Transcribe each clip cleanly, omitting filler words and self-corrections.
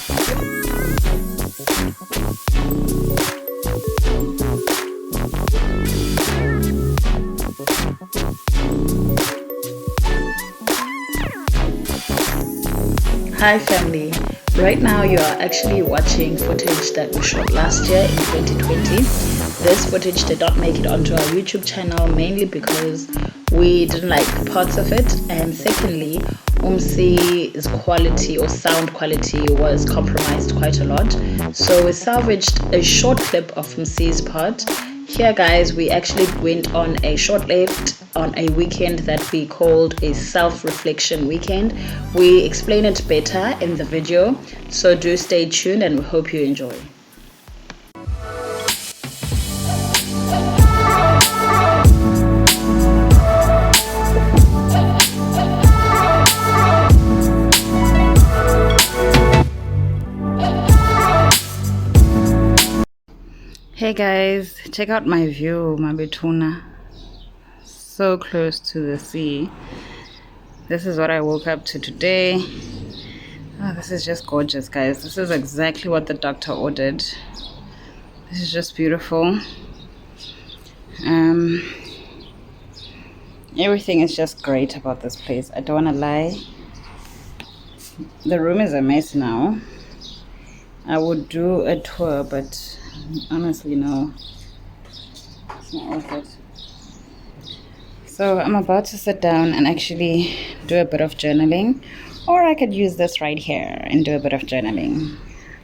Hi family, right now you are actually watching footage that we shot last year in 2020. This footage did not make it onto our YouTube channel mainly because we didn't like parts of it, and secondly, Umsi's quality or sound quality was compromised quite a lot. So we salvaged a short clip of Umsi's part. Here guys, we actually went on a short lift on a weekend that we called a self-reflection weekend. We explain it better in the video, so do stay tuned and we hope you enjoy. Hey guys, check out my view, Mabetuna. So close to the sea. This is what I woke up to today. Oh, this is just gorgeous, guys. This is exactly what the doctor ordered. This is just beautiful. Everything is just great about this place. I don't want to lie. The room is a mess now. I would do a tour, but honestly, no. It's not worth it. So I'm about to sit down and actually do a bit of journaling, or I could use this right here and do a bit of journaling.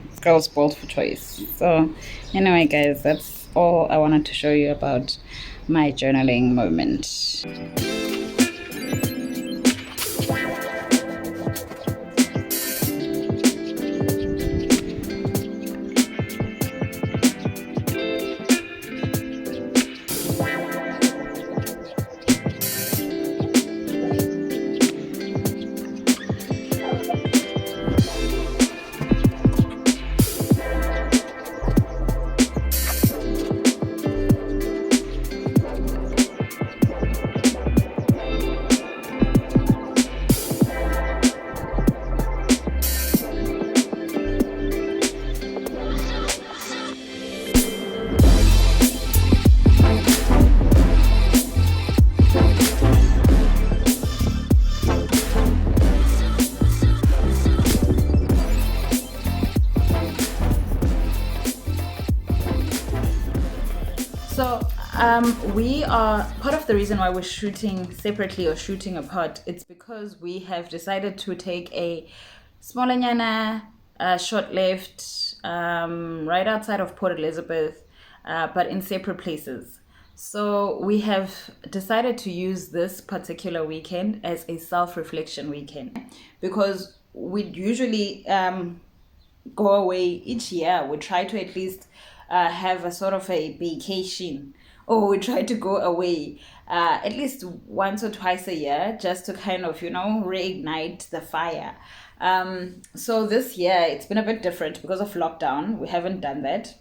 It's girls both for choice. So anyway guys, that's all I wanted to show you about my journaling moment. So we are part of the reason why we're shooting separately or shooting apart. It's because we have decided to take a smaller nyana short lift right outside of Port Elizabeth, but in separate places. So we have decided to use this particular weekend as a self-reflection weekend, because we usually go away each year. We try to at least have a sort of a vacation, or we try to go away at least once or twice a year, just to kind of, reignite the fire. So this year it's been a bit different because of lockdown. We haven't done that.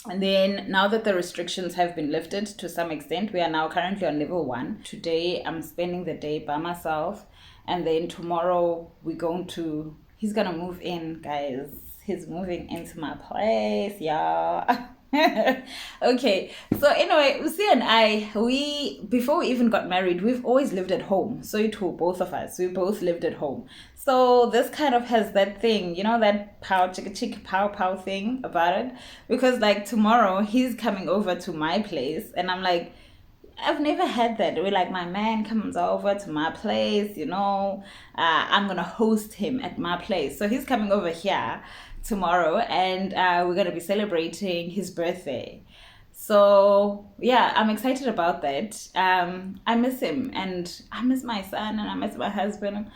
And then now that the restrictions have been lifted to some extent, we are now currently on level 1. Today I'm spending the day by myself, and then tomorrow he's gonna move in, guys. He's moving into my place, y'all. Okay, so anyway, Uzi and I, before we even got married, we've always lived at home. So it too, both of us, we both lived at home. So this kind of has that thing, that pow chicka chicka pow pow thing about it, because like tomorrow he's coming over to my place, and I'm like, I've never had that. We're like, my man comes over to my place, I'm gonna host him at my place. So he's coming over here tomorrow, and we're gonna be celebrating his birthday. So yeah, I'm excited about that. I miss him, and I miss my son, and I miss my husband.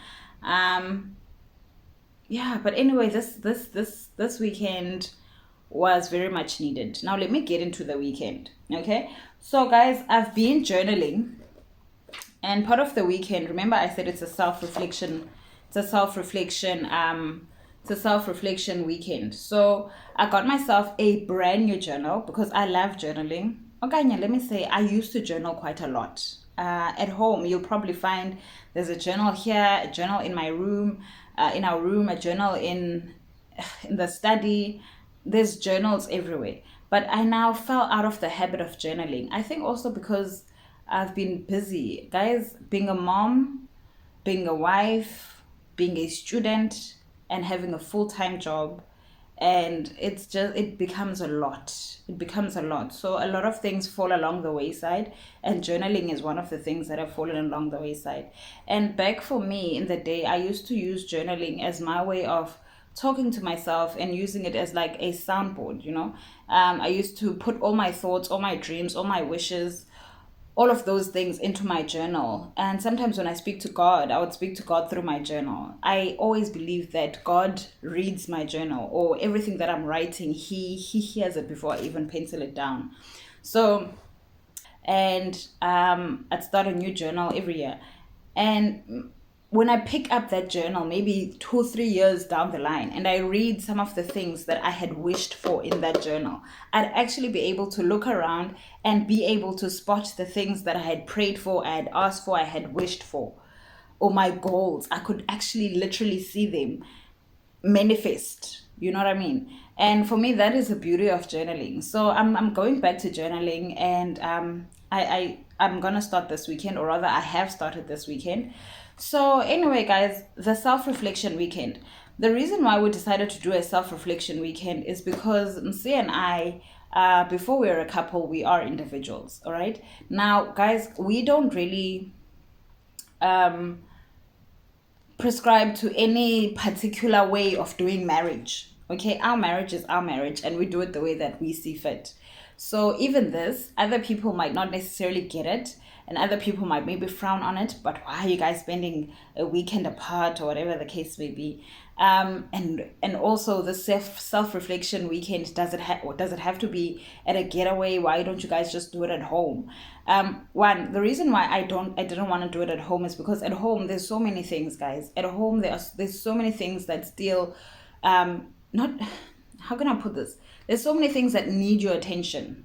Yeah, but anyway, this weekend was very much needed. Now let me get into the weekend. Okay, so guys, I've been journaling, and part of the weekend, remember I said it's a self-reflection weekend. So I got myself a brand new journal because I love journaling. Okay, let me say, I used to journal quite a lot. At home, you'll probably find there's a journal here, a journal in my room, in our room, a journal in in the study, there's journals everywhere. But I now fell out of the habit of journaling. I think also because I've been busy. Guys, being a mom, being a wife, being a student, and having a full-time job, and it becomes a lot. It becomes a lot. So a lot of things fall along the wayside, and journaling is one of the things that have fallen along the wayside. And back for me in the day, I used to use journaling as my way of talking to myself and using it as like a soundboard, I used to put all my thoughts, all my dreams, all my wishes, all of those things into my journal. And sometimes when I speak to God, I would speak to God through my journal. I always believe that God reads my journal, or everything that I'm writing, he hears it before I even pencil it down. So, and I'd start a new journal every year. And when I pick up that journal, maybe 2 3 years down the line, and I read some of the things that I had wished for in that journal, I'd actually be able to look around and be able to spot the things that I had prayed for, I had asked for, I had wished for, or my goals. I could actually literally see them manifest. You know what I mean? And for me, that is the beauty of journaling. So I'm going back to journaling, and I'm gonna start this weekend, or rather, I have started this weekend. So anyway, guys, the self-reflection weekend. The reason why we decided to do a self-reflection weekend is because Msi and I, before we are a couple, we are individuals. All right. Now, guys, we don't really um prescribe to any particular way of doing marriage. Okay, our marriage is our marriage, and we do it the way that we see fit. So even this, other people might not necessarily get it, and other people might maybe frown on it. But why are you guys spending a weekend apart, or whatever the case may be? And also the self reflection weekend, does it have to be at a getaway? Why don't you guys just do it at home? One, the reason why I didn't want to do it at home is because at home there's so many things, guys. At home there's so many things that still not, how can I put this? There's so many things that need your attention.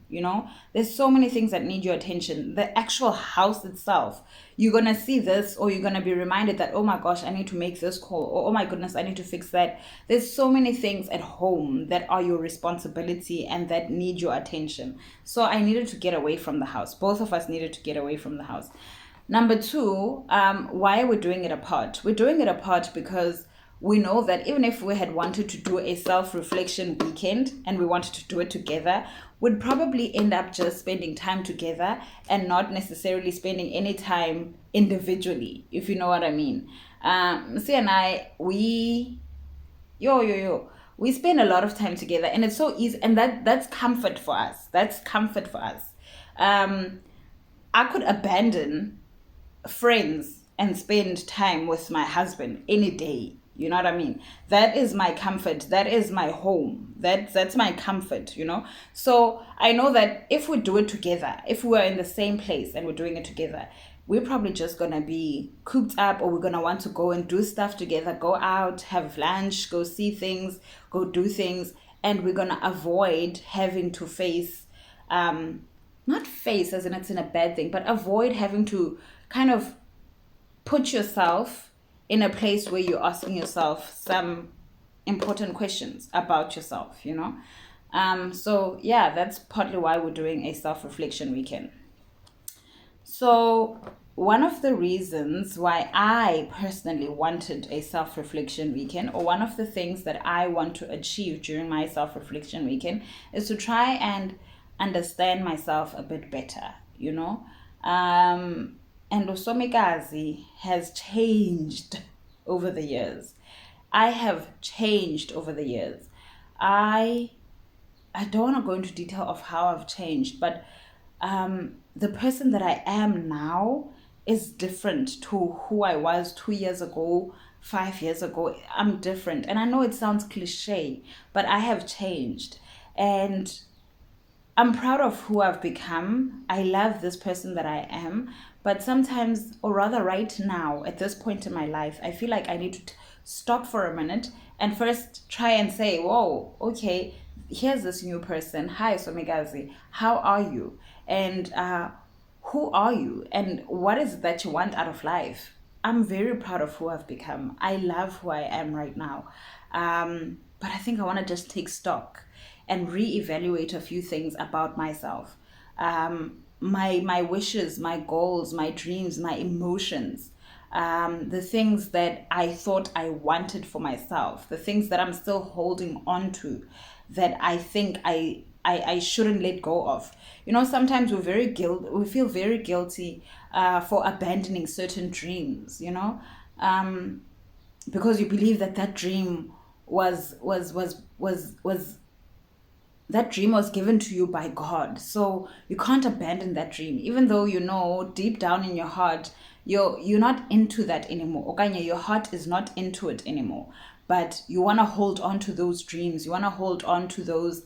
There's so many things that need your attention. The actual house itself, you're gonna see this, or you're gonna be reminded that, oh my gosh, I need to make this call, or oh my goodness, I need to fix that. There's so many things at home that are your responsibility and that need your attention. So I needed to get away from the house. Both of us needed to get away from the house. Number two, why are we doing it apart? We're doing it apart because we know that even if we had wanted to do a self-reflection weekend and we wanted to do it together, we'd probably end up just spending time together and not necessarily spending any time individually, if you know what I mean. See, and I, we spend a lot of time together, and it's so easy, and that's comfort for us. That's comfort for us. I could abandon friends and spend time with my husband any day. You know what I mean? That is my comfort. That is my home. That's my comfort. So I know that if we do it together, if we're in the same place and we're doing it together, we're probably just gonna be cooped up, or we're gonna want to go and do stuff together, go out, have lunch, go see things, go do things, and we're gonna avoid having to face not face as in it's in a bad thing, but avoid having to kind of put yourself in a place where you're asking yourself some important questions about yourself. So yeah, that's partly why we're doing a self-reflection weekend. So one of the reasons why I personally wanted a self-reflection weekend, or one of the things that I want to achieve during my self-reflection weekend, is to try and understand myself a bit better. And Osomikazi has changed over the years. I have changed over the years. I I don't want to go into detail of how I've changed, but the person that I am now is different to who I was 2 years ago, 5 years ago. I'm different. And I know it sounds cliche, but I have changed. And I'm proud of who I've become. I love this person that I am. But sometimes, or rather right now, at this point in my life, I feel like I need to stop for a minute and first try and say, whoa, okay, here's this new person. Hi, Somigazi. How are you? And who are you? And what is it that you want out of life? I'm very proud of who I've become. I love who I am right now. But I think I want to just take stock and reevaluate a few things about myself. My wishes, my goals, my dreams, my emotions, the things that I thought I wanted for myself, the things that I'm still holding on to, that I think I shouldn't let go of. Sometimes we feel very guilty for abandoning certain dreams, because you believe that dream was that dream was given to you by God. So you can't abandon that dream, even though deep down in your heart you're not into that anymore. Okanye, your heart is not into it anymore. But you want to hold on to those dreams. You want to hold on to those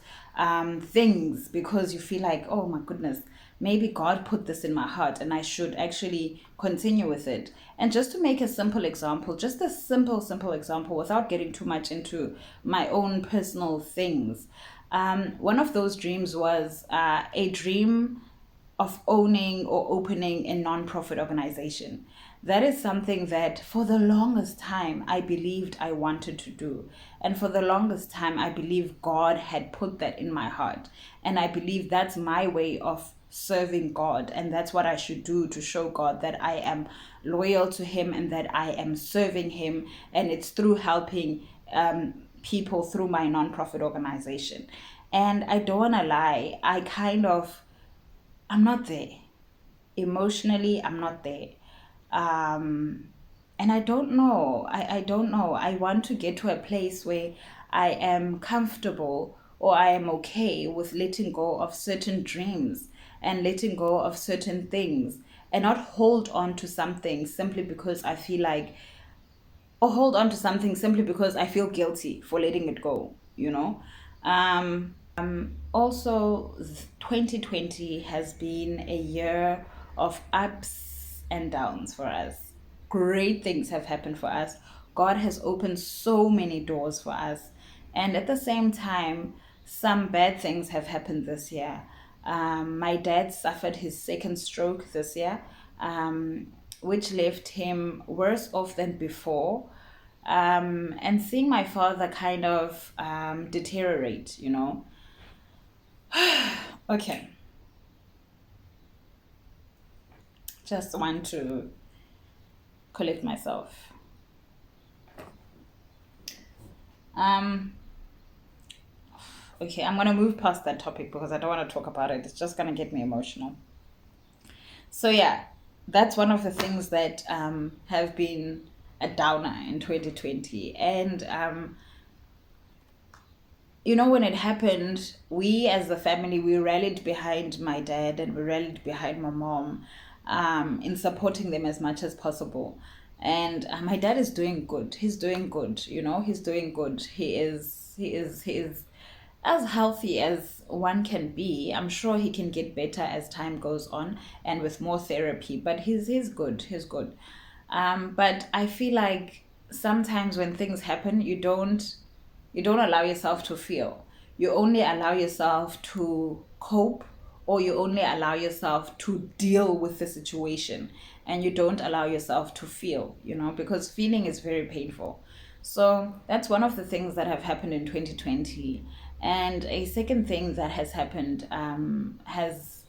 things because you feel like, oh my goodness, maybe God put this in my heart and I should actually continue with it. And just to make a simple example, just a simple example without getting too much into my own personal things. One of those dreams was a dream of owning or opening a non-profit organization. That is something that for the longest time I believed I wanted to do. And for the longest time I believe God had put that in my heart. And I believe that's my way of serving God. And that's what I should do to show God that I am loyal to Him and that I am serving Him. And it's through helping people through my non-profit organization. And I don't want to lie, I'm not there. Emotionally, I'm not there. And I don't know. I don't know. I want to get to a place where I am comfortable or I am okay with letting go of certain dreams and letting go of certain things and not hold on to something simply because I feel like, or hold on to something simply because I feel guilty for letting it go. Also, 2020 has been a year of ups and downs for us. Great things have happened for us. God has opened so many doors for us. And at the same time, some bad things have happened this year. My dad suffered his second stroke this year, which left him worse off than before. And seeing my father kind of deteriorate. Okay, just want to collect myself. Um, okay, I'm gonna move past that topic because I don't want to talk about it. It's just gonna get me emotional. So yeah, that's one of the things that have been a downer in 2020. And when it happened, we as a family, we rallied behind my dad and we rallied behind my mom in supporting them as much as possible. And my dad is doing good. He's doing good. He's doing good. He is as healthy as one can be. I'm sure he can get better as time goes on and with more therapy. But he's good. He's good. But I feel like sometimes when things happen, you don't allow yourself to feel. You only allow yourself to cope, or you only allow yourself to deal with the situation, and you don't allow yourself to feel, because feeling is very painful. So that's one of the things that have happened in 2020. And a second thing that has happened has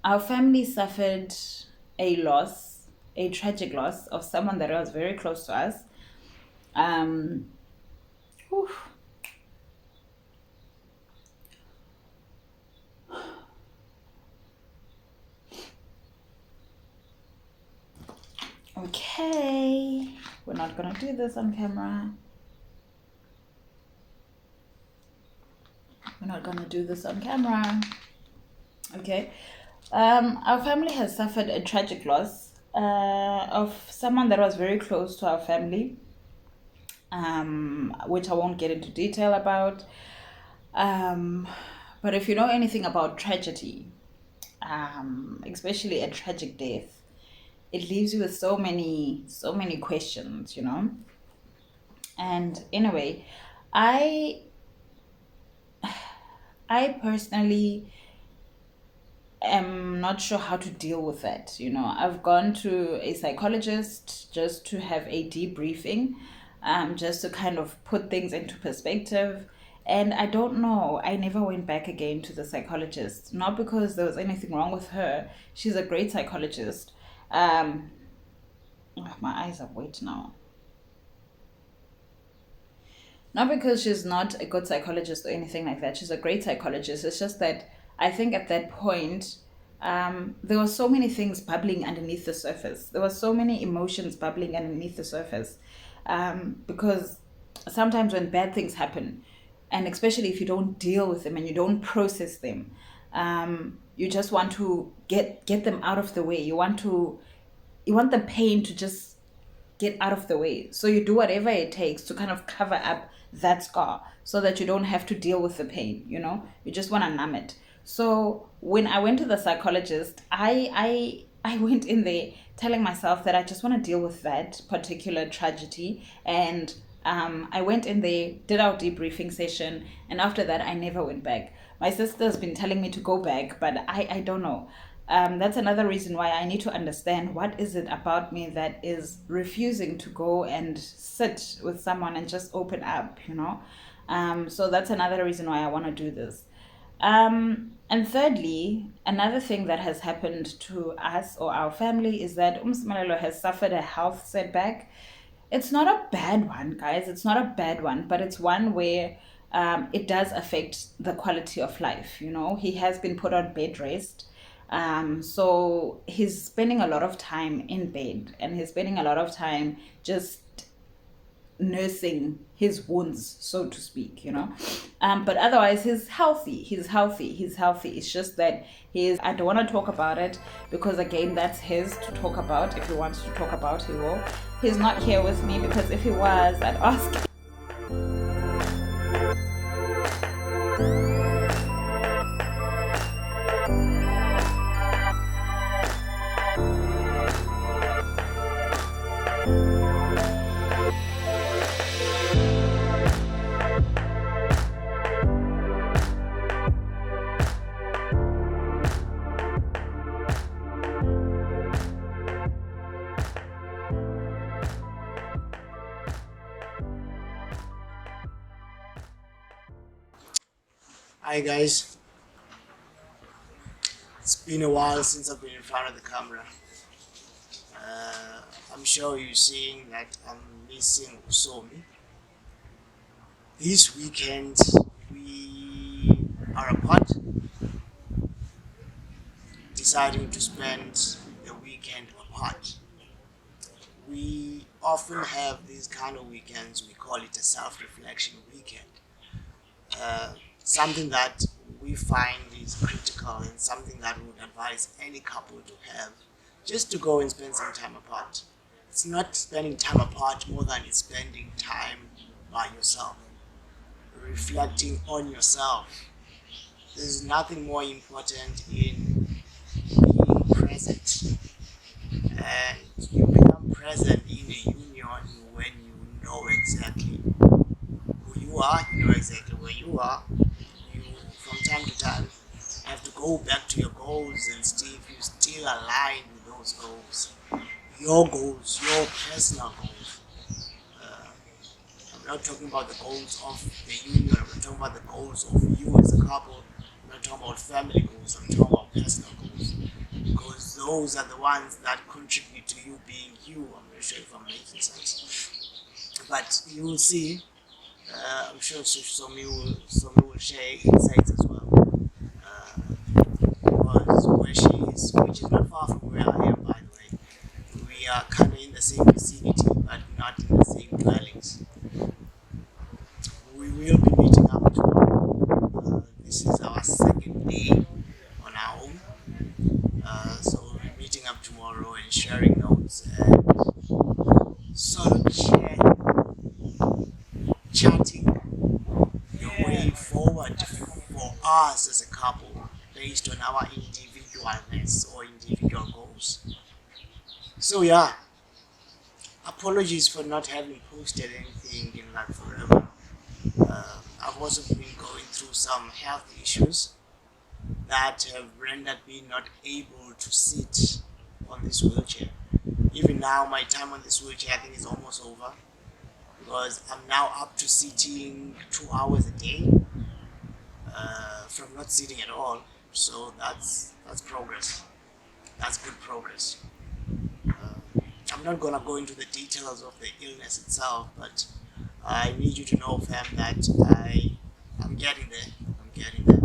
our family suffered a loss, a tragic loss of someone that was very close to us. Um, whew. Okay, we're not gonna do this on camera. We're not gonna do this on camera. Okay. Our family has suffered a tragic loss of someone that was very close to our family, which I won't get into detail about. Um, but if you know anything about tragedy, especially a tragic death, it leaves you with so many questions. And anyway, I I personally am not sure how to deal with that. I've gone to a psychologist just to have a debriefing. just to kind of put things into perspective. And I don't know, I never went back again to the psychologist. Not because there was anything wrong with her. She's a great psychologist. Um, oh, my eyes are wet now. Not because she's not a good psychologist or anything like that. She's a great psychologist. It's just that I think at that point, there were so many things bubbling underneath the surface. There were so many emotions bubbling underneath the surface. Because sometimes when bad things happen, and especially if you don't deal with them and you don't process them, you just want to get them out of the way. You want the pain to just get out of the way. So you do whatever it takes to kind of cover up that scar so that you don't have to deal with the pain, you know? You just want to numb it. So when I went to the psychologist, I went in there telling myself that I just want to deal with that particular tragedy. And I went in there, did our debriefing session, and after that, I never went back. My sister's been telling me to go back, but I don't know. That's another reason why I need to understand what is it about me that is refusing to go and sit with someone and just open up, you know? So that's another reason why I want to do this. And thirdly, another thing that has happened to us or our family is that Umsimalelo has suffered a health setback. It's not a bad one, guys. It's not a bad one, but it's one where it does affect the quality of life. You know, he has been put on bed rest. So he's spending a lot of time in bed and he's spending a lot of time just nursing his wounds, so to speak, you know. But otherwise, he's healthy. He's healthy. He's healthy. It's just that I don't want to talk about it because, again, that's his to talk about. If he wants to talk about, he will. He's not here with me because if he was, I'd ask. Hi guys, it's been a while since I've been in front of the camera. I'm sure you're seeing that I'm missing Somi. This weekend we are apart, deciding to spend the weekend apart. We often have these kind of weekends, we call it a self-reflection weekend. Something that we find is critical and something that we would advise any couple to have, just to go and spend some time apart. It's not spending time apart more than it's spending time by yourself, reflecting on yourself. There's nothing more important in being present, and you become present in a union when you know exactly who you are, you know exactly where you are. You, from time to time, have to go back to your goals and see if you still align with those goals. Your goals, your personal goals. I'm not talking about the goals of the union, I'm not talking about the goals of you as a couple, I'm not talking about family goals, I'm talking about personal goals. Because those are the ones that contribute to you being you. I'm not sure if I'm making sense. But you will see, I'm sure Somi will share insights as well. Because where she is, which is not far from where I am, by the way, we are kind of in the same vicinity, but not in the same dwellings. We will be meeting up tomorrow. This is our second day on our own. So we'll be meeting up tomorrow and sharing notes and sort of chatting the way forward for us as a couple based on our individualness or individual goals. So yeah, apologies for not having posted anything in like forever. I've also been going through some health issues that have rendered me not able to sit on this wheelchair. Even now, my time on this wheelchair I think is almost over. because I'm now up to sitting 2 hours a day from not sitting at all. So that's progress. That's good progress. I'm not gonna go into the details of the illness itself, but I need you to know, fam, that I'm getting there. I'm getting there.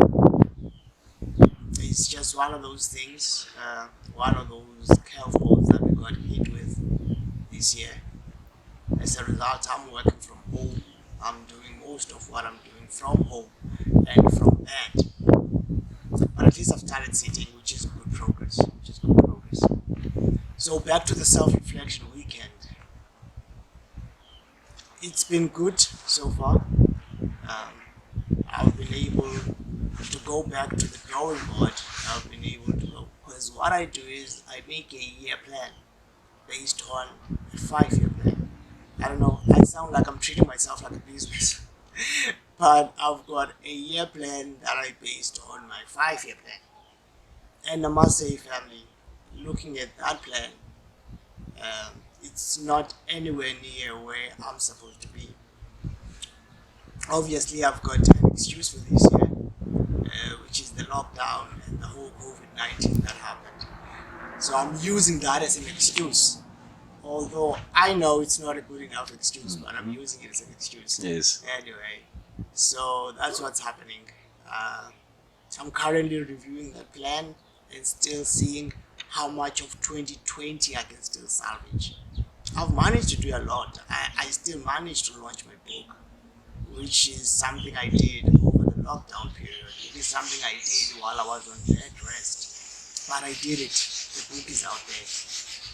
It's just one of those things, one of those curveballs that we got hit with this year. As a result, I'm working from home. I'm doing most of what I'm doing from home and from bed. But at least I've started sitting, which is good progress. Which is good progress. So back to the self-reflection weekend. It's been good so far. I've been able to go back to the drawing board. I've been able to go, because what I do is I make a year plan based on a 5-year plan. I don't know, I sound like I'm treating myself like a business, but I've got a year plan that I based on my 5-year plan. And I must say, family, looking at that plan, it's not anywhere near where I'm supposed to be. Obviously, I've got an excuse for this year, which is the lockdown and the whole COVID-19 that happened. So I'm using that as an excuse. Although I know it's not a good enough excuse, but I'm using it as an excuse. Yes. Anyway, so that's what's happening. I'm currently reviewing the plan and still seeing how much of 2020 I can still salvage. I've managed to do a lot. I still managed to launch my book, which is something I did over the lockdown period. It is something I did while I was on bed rest, but I did it. The book is out there.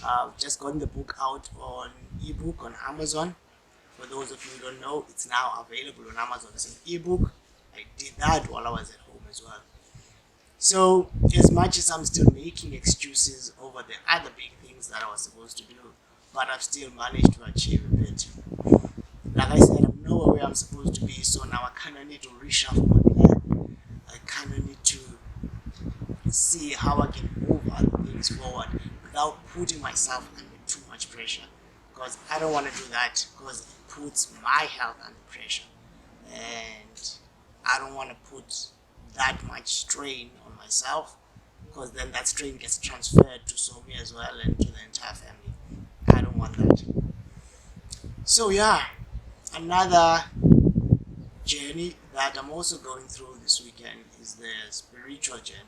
I've just gotten the book out on ebook on Amazon. For those of you who don't know, it's now available on Amazon as an ebook. I did that while I was at home as well. So, as much as I'm still making excuses over the other big things that I was supposed to do, but I've still managed to achieve a bit. Like I said, I'm nowhere where I'm supposed to be, so now I kind of need to reshuffle my plan. I kind of need to see how I can move other things forward without putting myself under too much pressure. Because I don't want to do that, because it puts my health under pressure. And I don't want to put that much strain on myself, because then that strain gets transferred to Somi as well and to the entire family. I don't want that. So yeah, another journey that I'm also going through this weekend is the spiritual journey.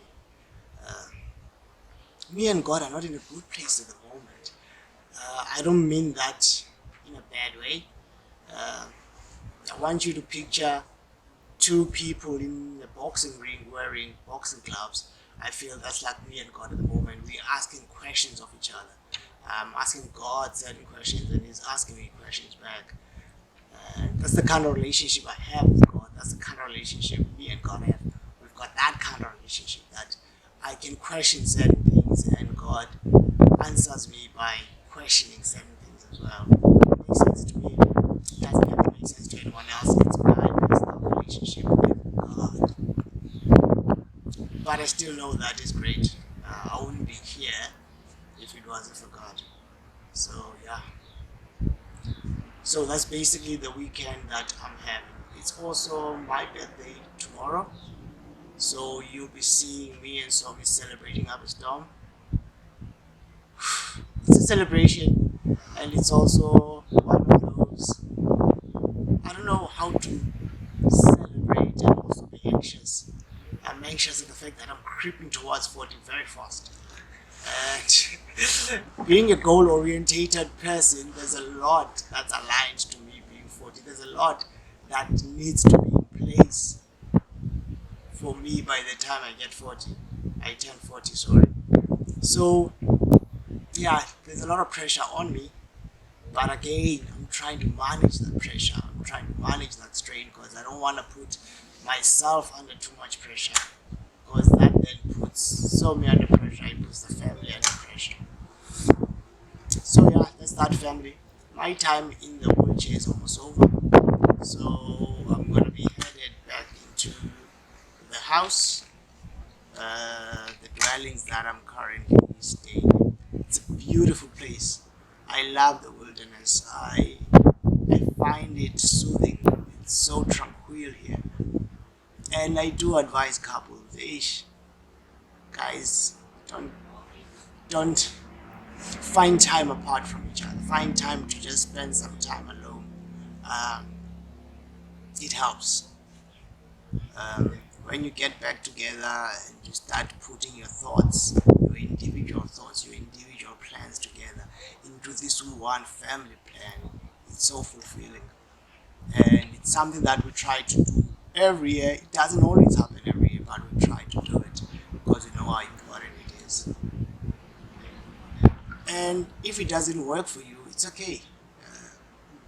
Me and God are not in a good place at the moment. I don't mean that in a bad way. I want you to picture two people in a boxing ring wearing boxing gloves. I feel that's like me and God at the moment. We're asking questions of each other. I'm asking God certain questions and He's asking me questions back. That's the kind of relationship I have with God. That's the kind of relationship me and God have. We've got that kind of relationship that I can question certain things and God answers me by questioning certain things as well. It makes sense to me. It doesn't have to make sense to anyone else. It's my personal relationship with God. But I still know that is great. I wouldn't be here if it wasn't for God. So yeah. So that's basically the weekend that I'm having. It's also my birthday tomorrow. So you'll be seeing me and Somi celebrating up a storm. It's a celebration, and it's also one of those. I don't know how to celebrate and also be anxious. I'm anxious at the fact that I'm creeping towards 40 very fast. And being a goal orientated person, there's a lot that's aligned to me being 40. There's a lot that needs to be in place for me by the time I get 40. I turn 40, sorry. So, yeah, there's a lot of pressure on me. But again, I'm trying to manage that pressure. I'm trying to manage that strain because I don't want to put myself under too much pressure. Because that then puts Somi under pressure, it puts the family under pressure. So yeah, that's that, family. My time in the wheelchair is almost over. So I'm gonna be headed back into the house, the dwellings that I'm currently staying in. It's a beautiful place. I love the wilderness. I find find it soothing. It's so tranquil here. And I do advise couples, guys, don't find time apart from each other. Find time to just spend some time alone. Um, it helps. When you get back together and you start putting your individual plans together into this one family plan, it's so fulfilling. And it's something that we try to do every year. It doesn't always happen every year, but we try to do it because we know how important it is. And if it doesn't work for you, it's okay.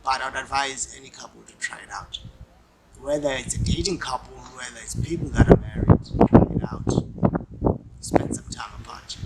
But I'd advise any couple to try it out. Whether it's a dating couple, whether it's people that are married, try it out. Spend some time apart.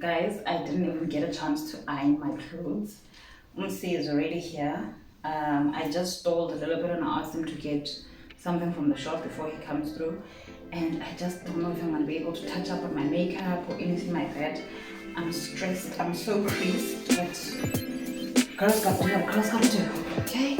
Guys, I didn't even get a chance to iron my clothes. Msi is already here. I just stalled a little bit and I asked him to get something from the shop before he comes through. And I just don't know if I'm gonna be able to touch up on my makeup or anything like that. I'm stressed. I'm so creased, but girls got to do what girls got to do. Okay.